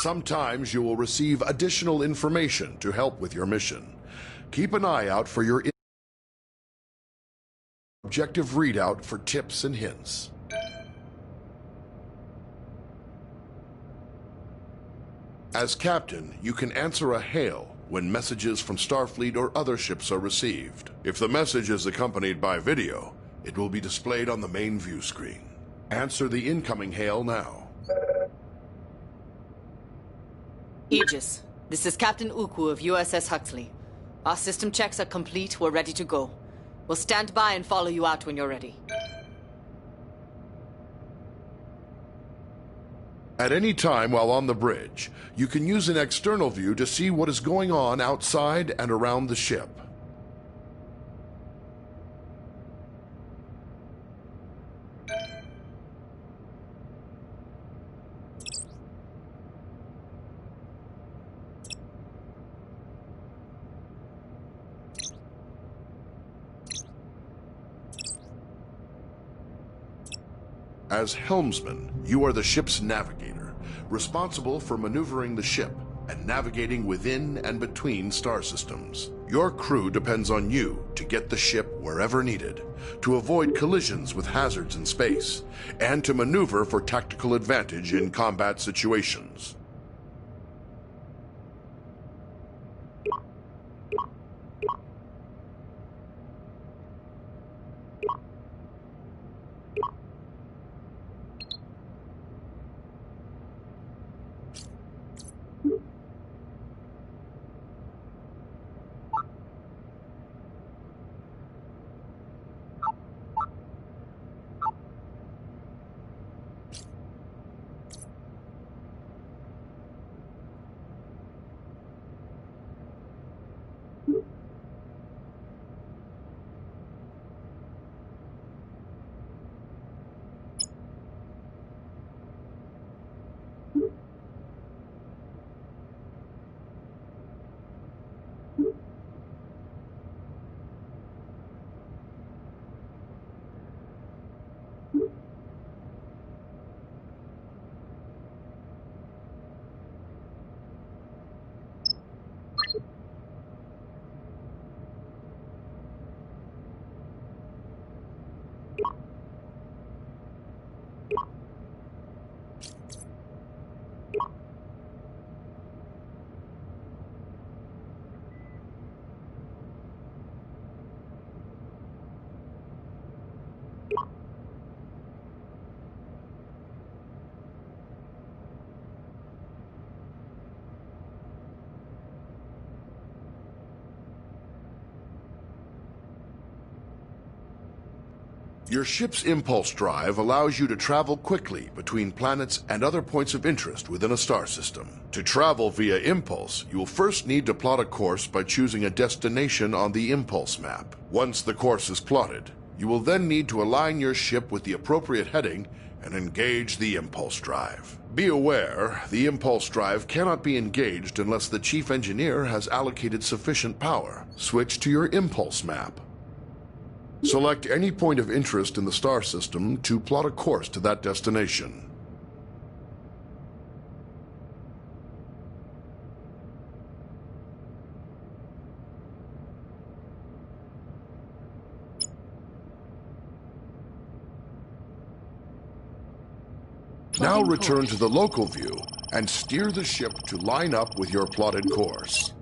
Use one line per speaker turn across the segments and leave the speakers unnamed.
Sometimes you will receive additional information to help with your mission. Keep an eye out for your objective readout for tips and hints. As captain, you can answer a hail when messages from Starfleet or other ships are received. If the message is accompanied by video, it will be displayed on the main view screen. Answer the incoming hail now.
Aegis, this is Captain Uku of USS Huxley. Our system checks are complete. We're ready to go. We'll stand by and follow you out when you're ready.
At any time while on the bridge, you can use an external view to see what is going on outside and around the ship. As helmsman, you are the ship's navigator, responsible for maneuvering the ship and navigating within and between star systems. Your crew depends on you to get the ship wherever needed, to avoid collisions with hazards in space, and to maneuver for tactical advantage in combat situations. Your ship's impulse drive allows you to travel quickly between planets and other points of interest within a star system. To travel via impulse, you will first need to plot a course by choosing a destination on the impulse map. Once the course is plotted, you will then need to align your ship with the appropriate heading and engage the impulse drive. Be aware, the impulse drive cannot be engaged unless the chief engineer has allocated sufficient power. Switch to your impulse map. Select any point of interest in the star system to plot a course to that destination. Now return to the local view and steer the ship to line up with your plotted course.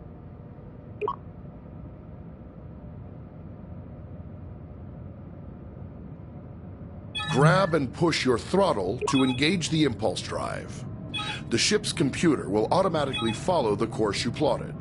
Grab and push your throttle to engage the impulse drive. The ship's computer will automatically follow the course you plotted.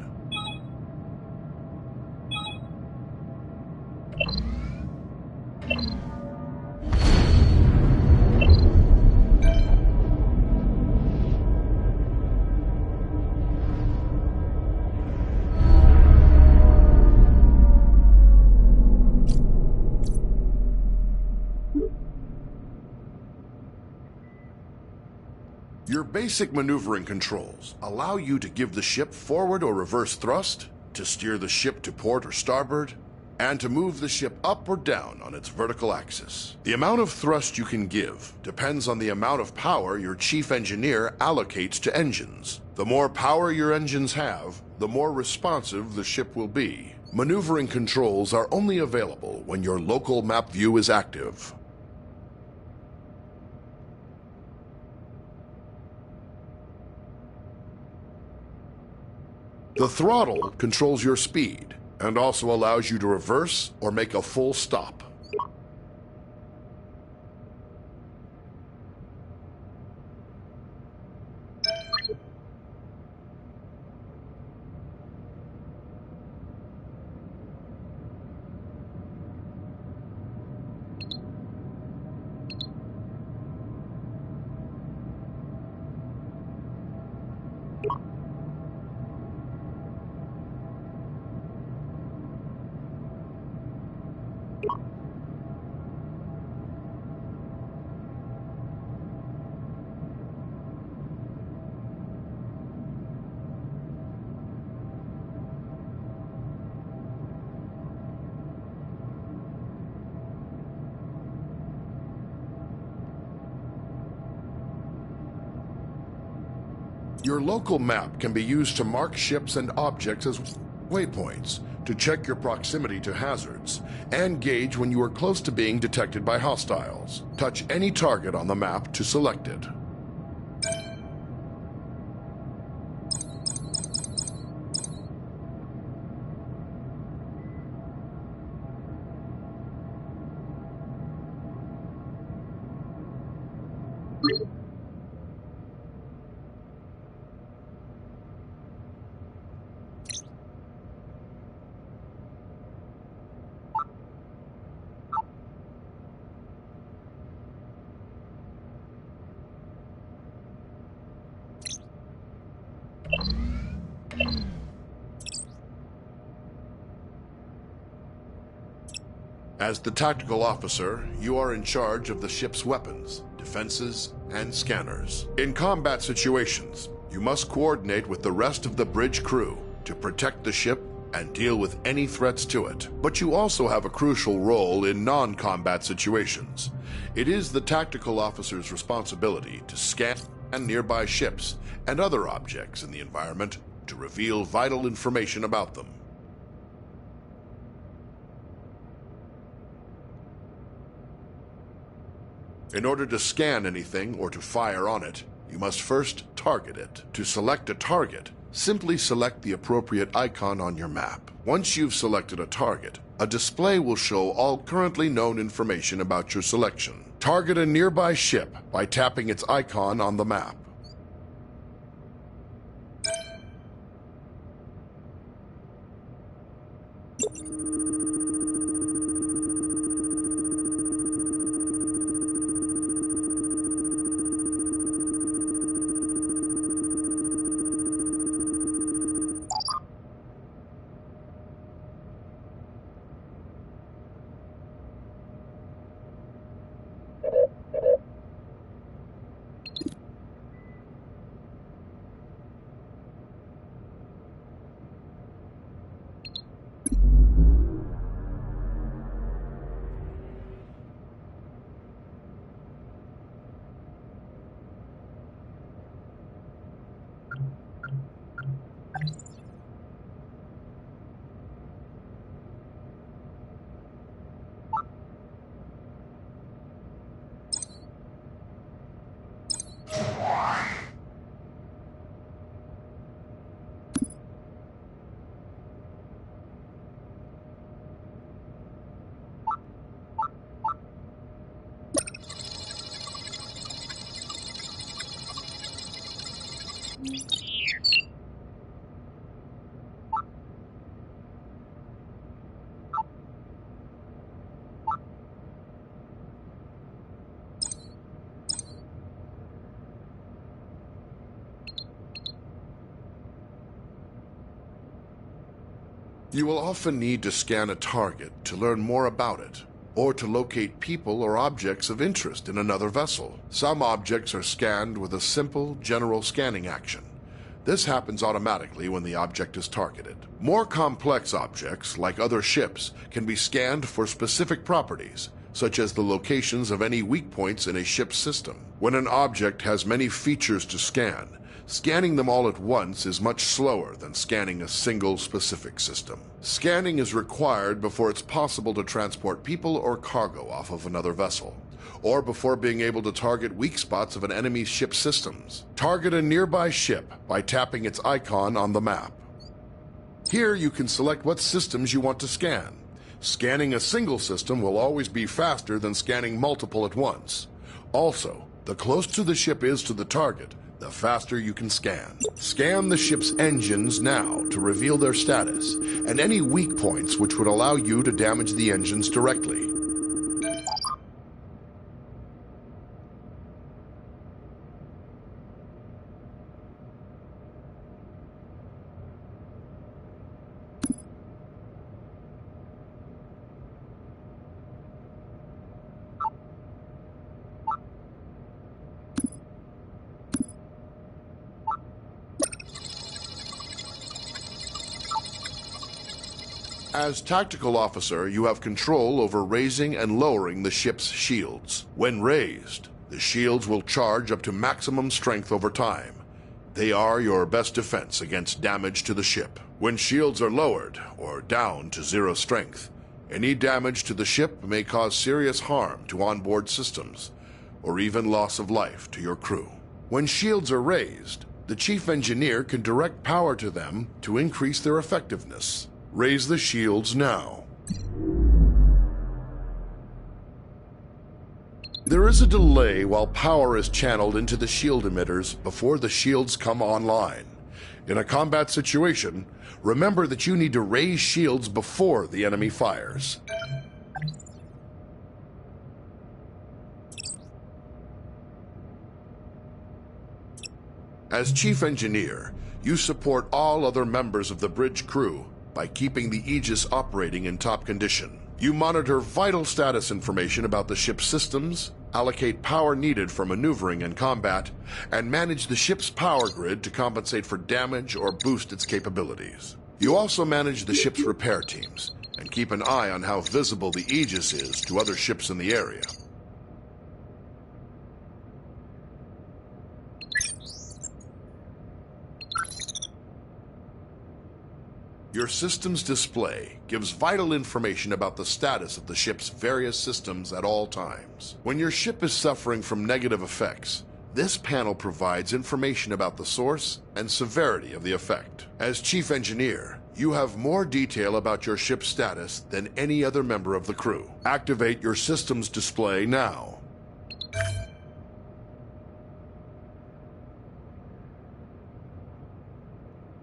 Your basic maneuvering controls allow you to give the ship forward or reverse thrust, to steer the ship to port or starboard, and to move the ship up or down on its vertical axis. The amount of thrust you can give depends on the amount of power your chief engineer allocates to engines. The more power your engines have, the more responsive the ship will be. Maneuvering controls are only available when your local map view is active. The throttle controls your speed and also allows you to reverse or make a full stop. Your local map can be used to mark ships and objects as waypoints, to check your proximity to hazards, and gauge when you are close to being detected by hostiles. Touch any target on the map to select it. As the tactical officer, you are in charge of the ship's weapons, defenses, and scanners. In combat situations, you must coordinate with the rest of the bridge crew to protect the ship and deal with any threats to it. But you also have a crucial role in non-combat situations. It is the tactical officer's responsibility to scan nearby ships and other objects in the environment to reveal vital information about them. In order to scan anything or to fire on it, you must first target it. To select a target, simply select the appropriate icon on your map. Once you've selected a target, a display will show all currently known information about your selection. Target a nearby ship by tapping its icon on the map. You will often need to scan a target to learn more about it, or to locate people or objects of interest in another vessel. Some objects are scanned with a simple, general scanning action. This happens automatically when the object is targeted. More complex objects, like other ships, can be scanned for specific properties, such as the locations of any weak points in a ship's system. When an object has many features to scan, scanning them all at once is much slower than scanning a single specific system. Scanning is required before it's possible to transport people or cargo off of another vessel, or before being able to target weak spots of an enemy's ship systems. Target a nearby ship by tapping its icon on the map. Here you can select what systems you want to scan. Scanning a single system will always be faster than scanning multiple at once. Also, the closer the ship is to the target, the faster you can scan. Scan the ship's engines now to reveal their status, and any weak points which would allow you to damage the engines directly. As tactical officer, you have control over raising and lowering the ship's shields. When raised, the shields will charge up to maximum strength over time. They are your best defense against damage to the ship. When shields are lowered, or down to 0 strength, any damage to the ship may cause serious harm to onboard systems, or even loss of life to your crew. When shields are raised, the chief engineer can direct power to them to increase their effectiveness. Raise the shields now. There is a delay while power is channeled into the shield emitters before the shields come online. In a combat situation, remember that you need to raise shields before the enemy fires. As chief engineer, you support all other members of the bridge crew by keeping the Aegis operating in top condition. You monitor vital status information about the ship's systems, allocate power needed for maneuvering and combat, and manage the ship's power grid to compensate for damage or boost its capabilities. You also manage the ship's repair teams and keep an eye on how visible the Aegis is to other ships in the area. Your system's display gives vital information about the status of the ship's various systems at all times. When your ship is suffering from negative effects, this panel provides information about the source and severity of the effect. As chief engineer, you have more detail about your ship's status than any other member of the crew. Activate your system's display now.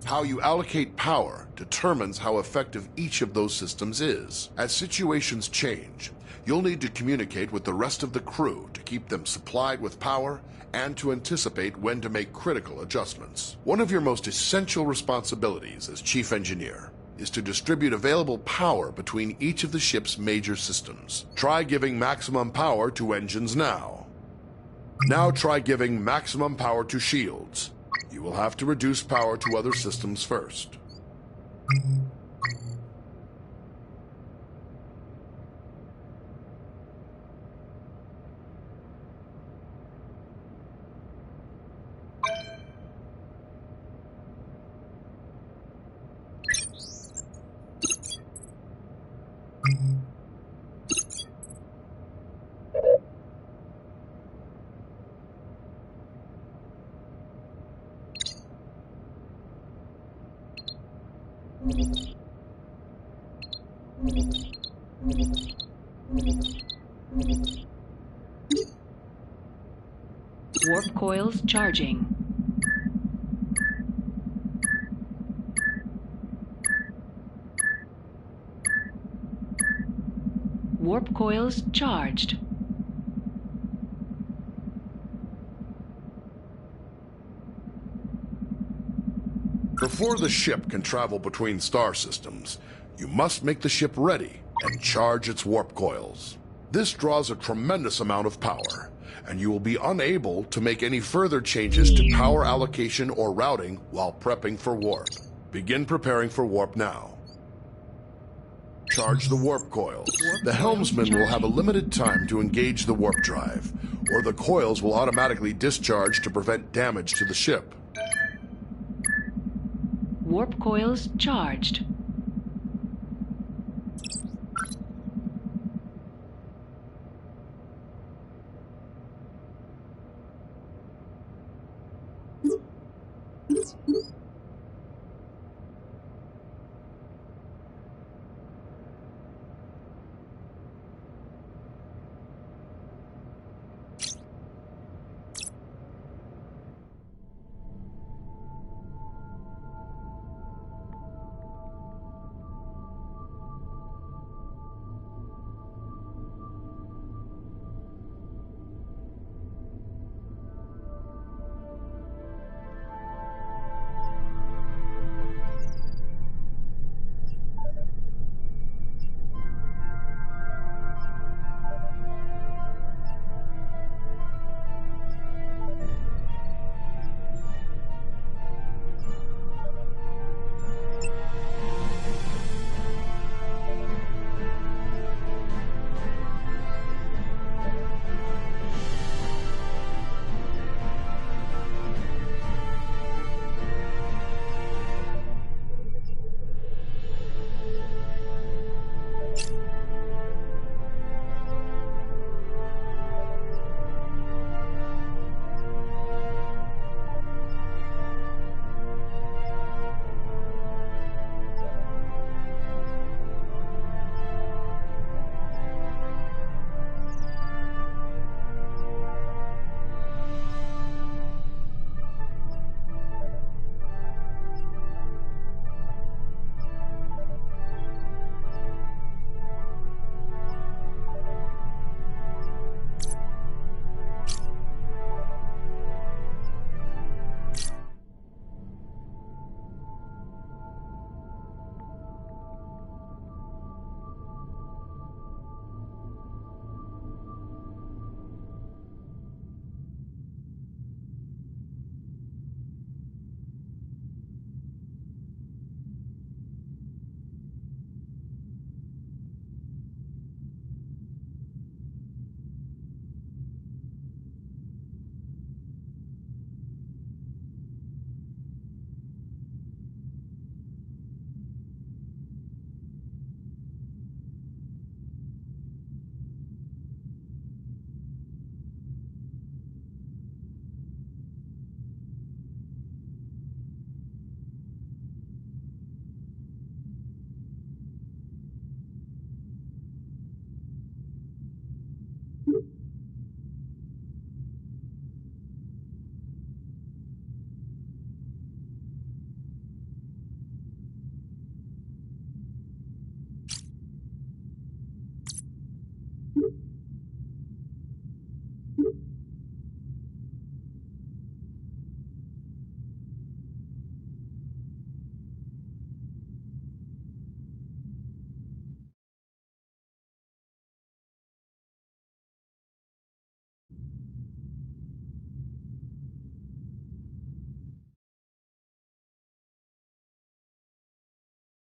How you allocate power determines how effective each of those systems is. As situations change, you'll need to communicate with the rest of the crew to keep them supplied with power and to anticipate when to make critical adjustments. One of your most essential responsibilities as chief engineer is to distribute available power between each of the ship's major systems. Try giving maximum power to engines now. Now try giving maximum power to shields. You will have to reduce power to other systems first.
Warp coils charging. Warp coils charged.
Before the ship can travel between star systems, you must make the ship ready and charge its warp coils. This draws a tremendous amount of power, and you will be unable to make any further changes to power allocation or routing while prepping for warp. Begin preparing for warp now. Charge the warp coils. The helmsman will have a limited time to engage the warp drive, or the coils will automatically discharge to prevent damage to the ship.
Warp coils charged.